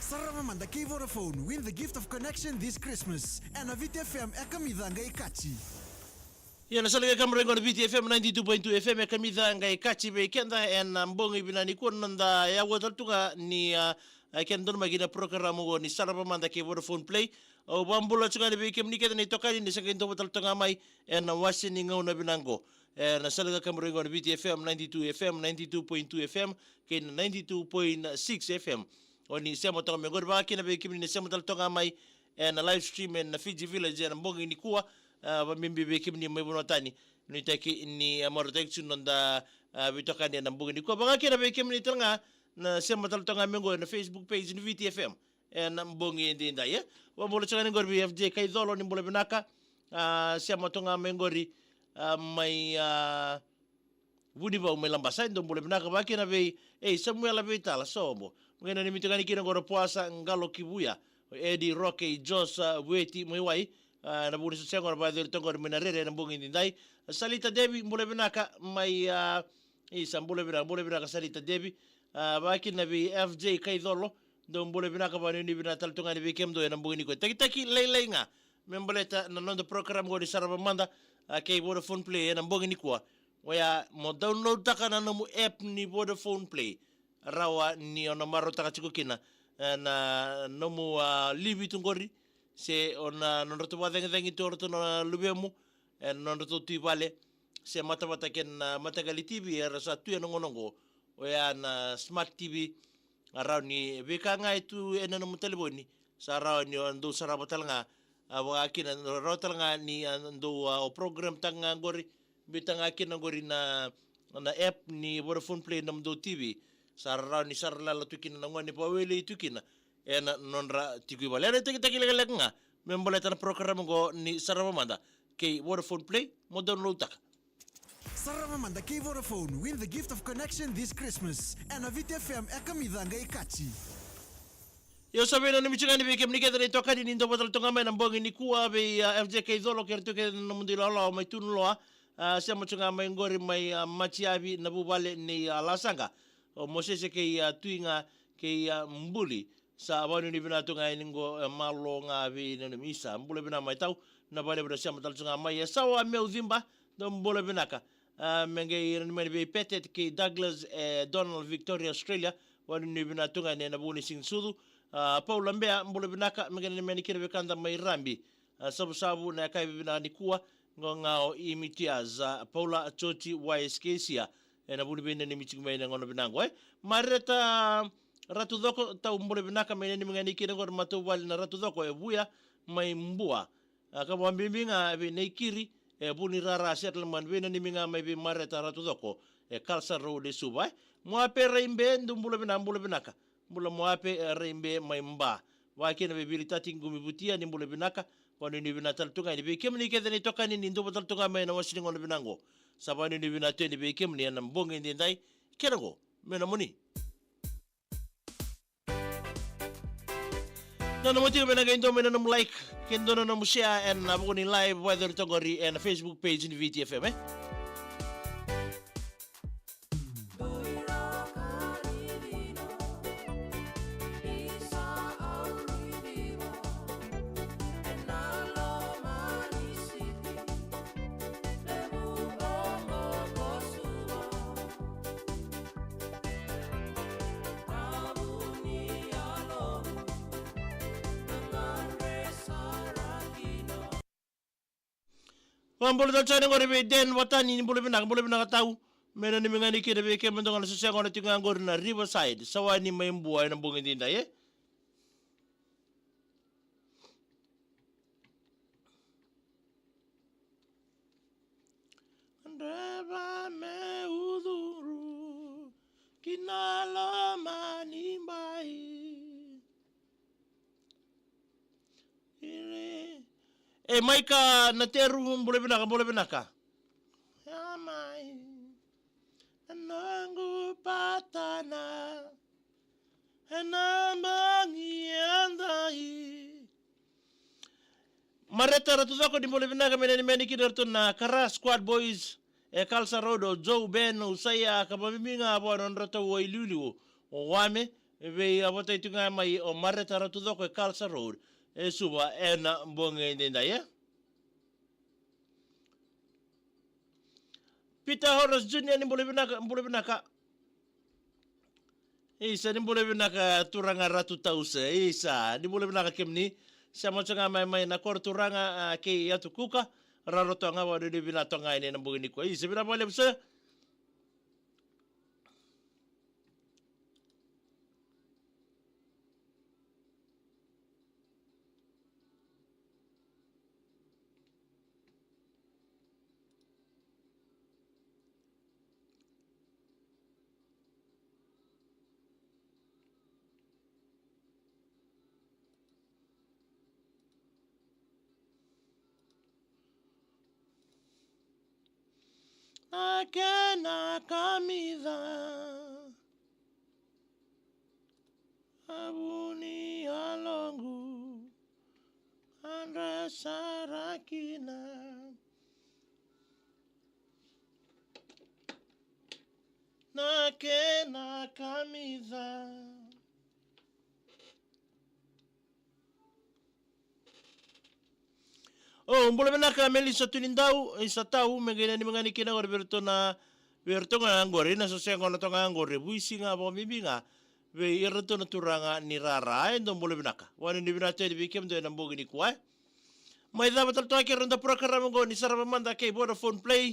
Saramamanda kay Vodafone. Win the gift of connection this Christmas. And a VTFM ekamidanga ikachi. Yana salaga kamrengo na VTFM 92.2 FM ekamidanga ikachi be kenda en mbongi binani kunanda ya wataltuga ni kenda magina programu go ni Saramamanda kay Vodafone Play. O bambulo tsugani be kemniketa ni tokani ni sakinto wataltuga mai en wasini ngona binango. Na salaga kamrengo na VTFM 92 FM 92.2 FM kay 92.6 FM. Oni sema toka mengori baki na bekimni ni sema taltonga mai na live stream na Fiji Village na mbongi ni kuwa mimbi bekimni mbonotani nitaki ni amortection nonda bitoka ni na mbongi ni kuwa baki na bekimni tanga na sema taltonga mengori na Facebook page ni VTFM na mbongi ndinda ye wambola changa ngori FJ kai dolo ni mbola binaka sema tonga mengori mai Vuniva umelambasa ndo mbole binaka baki na bei Samuel abitala somo ngena nimitogani kina ngoro puasa ngalo kibuya Eddie Roque Josa Weti mwai na buni sengo na baadhi tongo minarere na mbongi ndai Salita Devi mbole binaka mai mbole binaka Salita Devi baki na bei FJ Kaidolo ndo mbole binaka bani ni binata tongani bei kemdo na mbongi niko taki leilenga memboleta na nondo program go di Saramamanda kay Vodafone Play na mbongi niko Waya mo download taka na mo app ni Vodafone Play rawa ni ona maro taka chikukina na nomu libi tungori se ona nonroto wadengi torto na lubemu nonroto tibale se mata ken matagali TV rasa tu nongonongo waya na smart TV raw ni beka nga itu no telefoni sa raw ni ando sarabatal nga wakina raw tal nga ni ando o program tanga gori bitang akin ng gori na app ni Vodafone Play namdo TV sarra ni sarla la tukin na ngani paweli tukin na nonra tikui bale na takilalag nga memboleta na program go ni Saramamanda kay Vodafone Play mo download tak Saramamanda kay Vodafone. Win the gift of connection this Christmas. And a VTFM ekamidanga ikachi. Yo sabi na nimichingani be kemniketa ni tokani ni ndo batal tonga mai nambongi ni kuwa be FJ kay dolo kerto ke namundilo ala mai tunlo siya mo nga may ngori may machiabi na bubale ni Lasanga o mosese kay tuinga kay mbuli sa awano ni binato nga iningo malo nga vi na misa mbule bina may tau na bale bina siya matal nga may sawa meu zimba do mbule binaka mengay ni may petet kay Douglas Donald Victoria Australia wano ni binato nga ni nabuni sing sudu Paula Mbea mbule binaka mengay ni menikira bekanda may rambi sabu na kay bina ni kuwa ngao imitia za Paula Choti YSKsia na buni bina ni miching may ngono binango mareta ratu doko tau mbole binaka may ni mga nikira ngor matuwal na ratu doko buya may mbua kamo ambimbinga neikiri buni rara settlement bina ni mga may mareta ratu doko kalsa road suba muape reimbe ndumbule binaka mbula muape reimbe may mba wakina bebilitating gumibutia ni mbule binaka wano ni binatal tunga ni bekem ni keda ni toka ni ndo batal tunga may na wasiling ngono binango sabano ni binate ni bekem ni anambong hindi dai kenago mena muni na namuti kami na ganito may nanam like kendo na namu share and nabuko ni live weather tongori and Facebook page ni VTFM Boleh tak cari ngor be den watani ni boleh benak tahu. Mena ni mengani kira be kemen dengan sosial ngor tinggal ngor na Riverside. Sawani main buai na bungin dinda ye. Andaba me uduru kinala mani bai. Maika na teru boleh benaka. Ya mai. Nangu patana. Enambangi andai. Mareta ratu zako di boleh benaka meni kidar tu na Kara Squad Boys Kalsa Rodo Joe Ben usaya kababiminga abo non rata wailulu o wame be abota itu mai o mareta ratu zako Kalsa Road suba ena bonge ndenda ya Peter Horace Jr. ni boleh benaka isa ni boleh benaka turanga ratu tause isa ni boleh benaka kemni sama changa mai na kor turanga ke yatu kuka raroto nga wadu di binato nga ini na bonge ni ko isa bina boleh besa Akena kamida abuni alongu andra sarakina nakena kamida boleh benaka Melissa tunindau isa tahu mengena ni mengani kina ngor berto nga ngori na sosya ngono to nga ngori buisi nga bo mibinga be irto na turanga ni rara endo boleh benaka wani ni binate di bikem do nambogi ni kwa mai da batal to akir ronda program ngo ni sarabamanda kay Vodafone Play